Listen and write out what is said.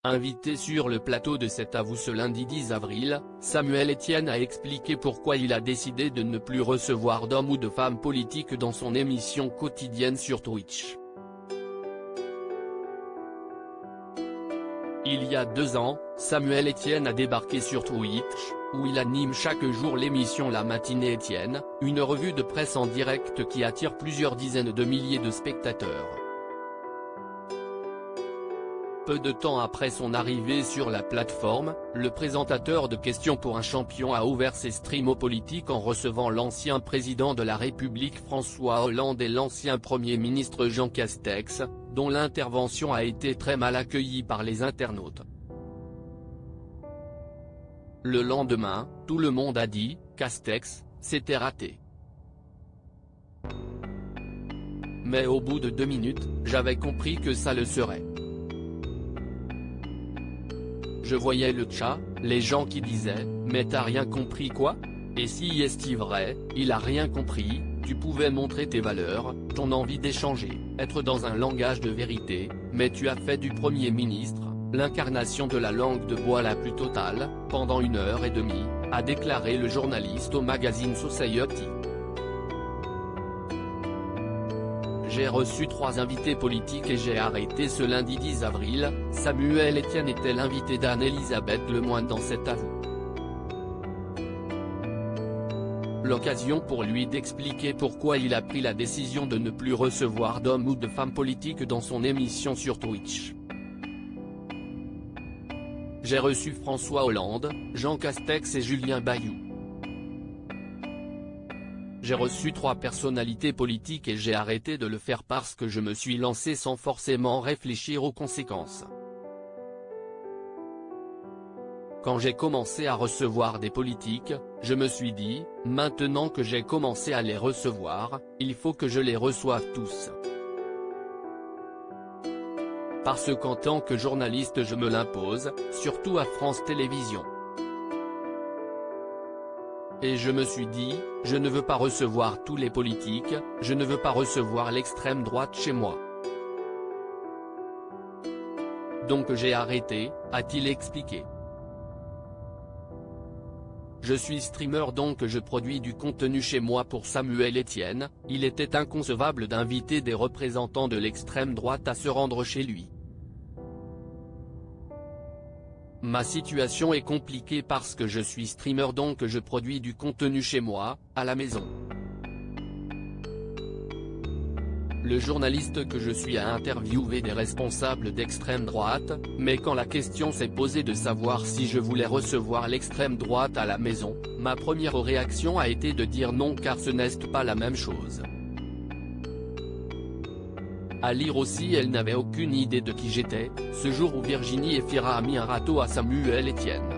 Invité sur le plateau de C'est à vous ce lundi 10 avril, Samuel Etienne a expliqué pourquoi il a décidé de ne plus recevoir d'hommes ou de femmes politiques dans son émission quotidienne sur Twitch. Il y a 2 ans, Samuel Etienne a débarqué sur Twitch, où il anime chaque jour l'émission La Matinée Etienne, une revue de presse en direct qui attire plusieurs dizaines de milliers de spectateurs. Peu de temps après son arrivée sur la plateforme, le présentateur de Questions pour un champion a ouvert ses streams aux politiques en recevant l'ancien président de la République François Hollande et l'ancien Premier ministre Jean Castex, dont l'intervention a été très mal accueillie par les internautes. Le lendemain, tout le monde a dit « Castex, c'était raté ». Mais au bout de 2 minutes, j'avais compris que ça le serait. Je voyais le chat, les gens qui disaient « Mais t'as rien compris quoi ? Et si est-il vrai, il a rien compris, tu pouvais montrer tes valeurs, ton envie d'échanger, être dans un langage de vérité, mais tu as fait du Premier ministre, l'incarnation de la langue de bois la plus totale, pendant 1h30, a déclaré le journaliste au magazine Society. J'ai reçu 3 invités politiques et j'ai arrêté ce lundi 10 avril, Samuel Etienne était l'invité d'Anne-Elisabeth Lemoine dans C'est à vous. L'occasion pour lui d'expliquer pourquoi il a pris la décision de ne plus recevoir d'hommes ou de femmes politiques dans son émission sur Twitch. J'ai reçu François Hollande, Jean Castex et Julien Bayou. J'ai reçu 3 personnalités politiques et j'ai arrêté de le faire parce que je me suis lancé sans forcément réfléchir aux conséquences. Quand j'ai commencé à recevoir des politiques, je me suis dit, maintenant que j'ai commencé à les recevoir, il faut que je les reçoive tous. Parce qu'en tant que journaliste je me l'impose, surtout à France Télévisions. Et je me suis dit, je ne veux pas recevoir tous les politiques, je ne veux pas recevoir l'extrême droite chez moi. Donc j'ai arrêté, a-t-il expliqué. Je suis streamer donc je produis du contenu chez moi pour Samuel Etienne, il était inconcevable d'inviter des représentants de l'extrême droite à se rendre chez lui. Ma situation est compliquée parce que je suis streamer donc je produis du contenu chez moi, à la maison. Le journaliste que je suis a interviewé des responsables d'extrême droite, mais quand la question s'est posée de savoir si je voulais recevoir l'extrême droite à la maison, ma première réaction a été de dire non car ce n'est pas la même chose. À lire aussi elle n'avait aucune idée de qui j'étais, ce jour où Virginie Efira a mis un râteau à Samuel Etienne.